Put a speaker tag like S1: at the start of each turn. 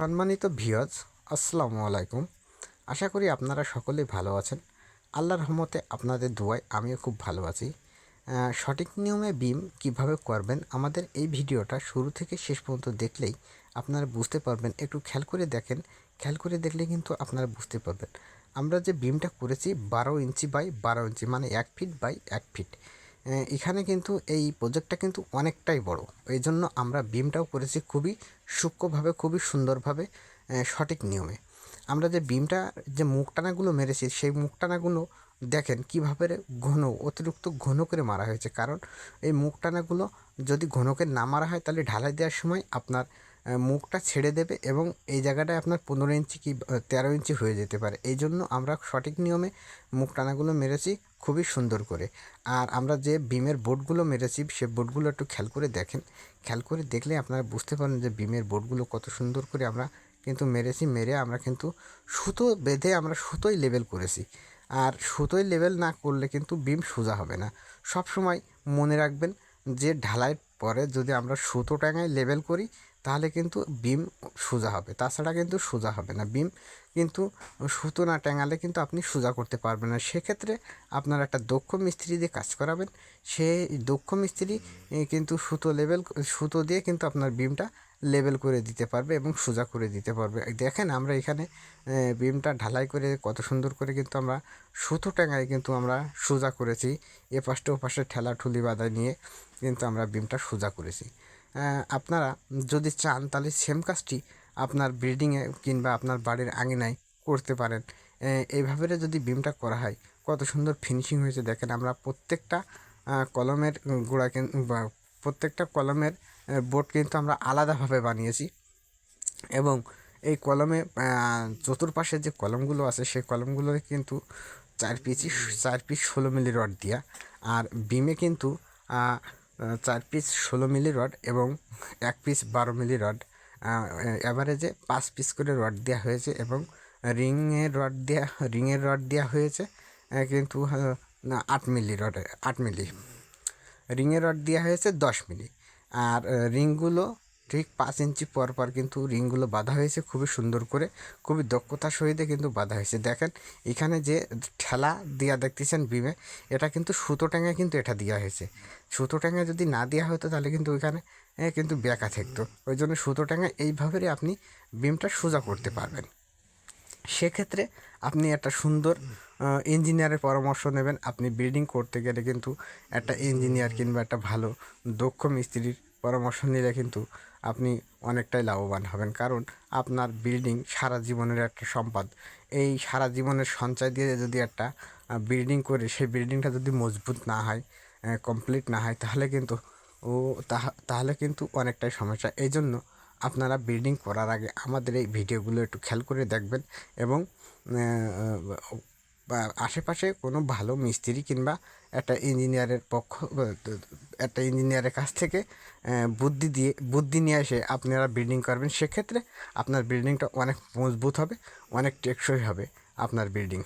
S1: সম্মানিত ভিউয়ার্স, আসসালামু আলাইকুম। আশা করি আপনারা সকলেই ভালো আছেন। আল্লাহর রহমতে আপনাদের দোয়ায় আমিও খুব ভালো আছি। সঠিক নিয়মে বিম কিভাবে করবেন আমাদের এই ভিডিওটা শুরু থেকে শেষ পর্যন্ত দেখলেই আপনারা বুঝতে পারবেন। একটু খেয়াল করে দেখেন, খেয়াল করে দেখলে কিন্তু আপনারা বুঝতে পারবেন। আমরা যে বিমটা করেছি 12 ইঞ্চি বাই 12 ইঞ্চি, মানে 1 ফিট বাই 1 ফিট। এখানে কিন্তু এই প্রজেক্টটা কিন্তু অনেকটাই বড়। এই জন্য আমরা বিমটাও করেছি খুবই সূক্ষ্মভাবে, খুবই সুন্দরভাবে, সঠিক নিয়মে। আমরা যে বিমটা যে মুখটানাগুলো মেরেছি সেই মুখটানাগুলো দেখেন কীভাবে ঘন, অতিরিক্ত ঘন করে মারা হয়েছে। কারণ এই মুখটানাগুলো যদি ঘন করে না মারা হয় তাহলে ঢালাই দেওয়ার সময় আপনার মুখটা ছেড়ে দেবে এবং এই জায়গাটায় আপনার 15 ইঞ্চি কি 13 ইঞ্চি হয়ে যেতে পারে। এই জন্য আমরা সঠিক নিয়মে মুখটানাগুলো মেরেছি খুবই সুন্দর করে। আর আমরা যে বিমের বোর্ডগুলো মেরেছি সে বোর্ডগুলো একটু খেয়াল করে দেখেন। খেয়াল করে দেখলে আপনারা বুঝতে পারেন যে বিমের বোর্ডগুলো কত সুন্দর করে আমরা কিন্তু মেরেছি। মেরে আমরা কিন্তু সুতো বেঁধে আমরা সুতোই লেবেল করেছি। আর সুতোই লেবেল না করলে কিন্তু বিম সোজা হবে না। সব সময় মনে রাখবেন যে ঢালাইয়ের পরে যদি আমরা সুতো টাঙায় লেবেল করি তাহলে কিন্তু বিম সোজা হবে, তাছাড়া কিন্তু সোজা হবে না। বিম কিন্তু সুতো না টাঙালে কিন্তু আপনি সোজা করতে পারবেন না। সেক্ষেত্রে আপনার একটা দক্ষ মিস্ত্রি দিয়ে কাজ করাবেন। সেই দক্ষ মিস্ত্রি কিন্তু সুতো দিয়ে কিন্তু আপনার বিমটা লেবেল করে দিতে পারবে এবং সোজা করে দিতে পারবে। দেখেন আমরা এখানে বিমটা ঢালাই করে কত সুন্দর করে কিন্তু আমরা সুতো টাঙায় কিন্তু আমরা সোজা করেছি। এ পাশটা ও পাশে ঠেলাঠুলি বাঁধা নিয়ে কিন্তু আমরা বিমটা সোজা করেছি। আপনারা যদি চান তাহলে সেম কাজটি আপনার বিল্ডিংয়ে কিংবা আপনার বাড়ির আঙিনায় করতে পারেন। এইভাবে যদি বিমটা করা হয় কত সুন্দর ফিনিশিং হয়েছে দেখেন। আমরা প্রত্যেকটা কলমের গোড়া বা প্রত্যেকটা কলমের বোর্ড কিন্তু আমরা আলাদাভাবে বানিয়েছি এবং এই কলমে চতুর্পাশে যে কলমগুলো আছে সেই কলমগুলো কিন্তু 4 পিস 16 মিলি রড দেওয়া। আর বিমে কিন্তু 4 পিস 16 মিলি রড এবং 1 পিস 12 মিলি রড, অ্যাভারেজে 5 পিস করে রড দেওয়া হয়েছে এবং রিংয়ের রড দেওয়া হয়েছে কিন্তু 8 মিলি রড, 8 মিলি রিংয়ের রড দেওয়া হয়েছে 10 মিলি। আর রিংগুলো ঠিক 5 ইঞ্চি পর পর কিন্তু রিংগুলো বাঁধা হয়েছে খুবই সুন্দর করে, খুবই দক্ষতার সহিত কিন্তু বাঁধা হয়েছে। দেখেন এখানে যে ঠেলা দেওয়া দেখতেছেন বিমে, এটা কিন্তু সুতো টাঙায় কিন্তু এটা দেওয়া হয়েছে। সুতো টাঙায় যদি না দেওয়া হতো তাহলে কিন্তু ওইখানে কিন্তু বেঁকা থাকতো। ওই জন্য সুতো টাঙায় এইভাবে আপনি বিমটা সোজা করতে পারবেন। সেক্ষেত্রে আপনি একটা সুন্দর ইঞ্জিনিয়ারের পরামর্শ নেবেন। আপনি বিল্ডিং করতে গেলে কিন্তু একটা ইঞ্জিনিয়ার কিংবা একটা ভালো দক্ষ মিস্ত্রির পরামর্শ নিলে কিন্তু আপনি অনেকটাই লাভবান হবেন। কারণ আপনার বিল্ডিং সারা জীবনের একটা সম্পদ। এই সারা জীবনের সঞ্চয় দিয়ে যদি একটা বিল্ডিং করে সেই বিল্ডিংটা যদি মজবুত না হয়, কমপ্লিট না হয় তাহলে কিন্তু অনেকটাই সমস্যা। এই জন্য আপনারা বিল্ডিং করার আগে আমাদের এই ভিডিওগুলো একটু খেয়াল করে দেখবেন এবং আশেপাশে কোনো ভালো মিস্ত্রি কিংবা একটা ইঞ্জিনিয়ারের কাছ থেকে বুদ্ধি নিয়ে এসে আপনারা বিল্ডিং করবেন। সেক্ষেত্রে আপনার বিল্ডিংটা অনেক মজবুত হবে, অনেক টেকসই হবে আপনার বিল্ডিং।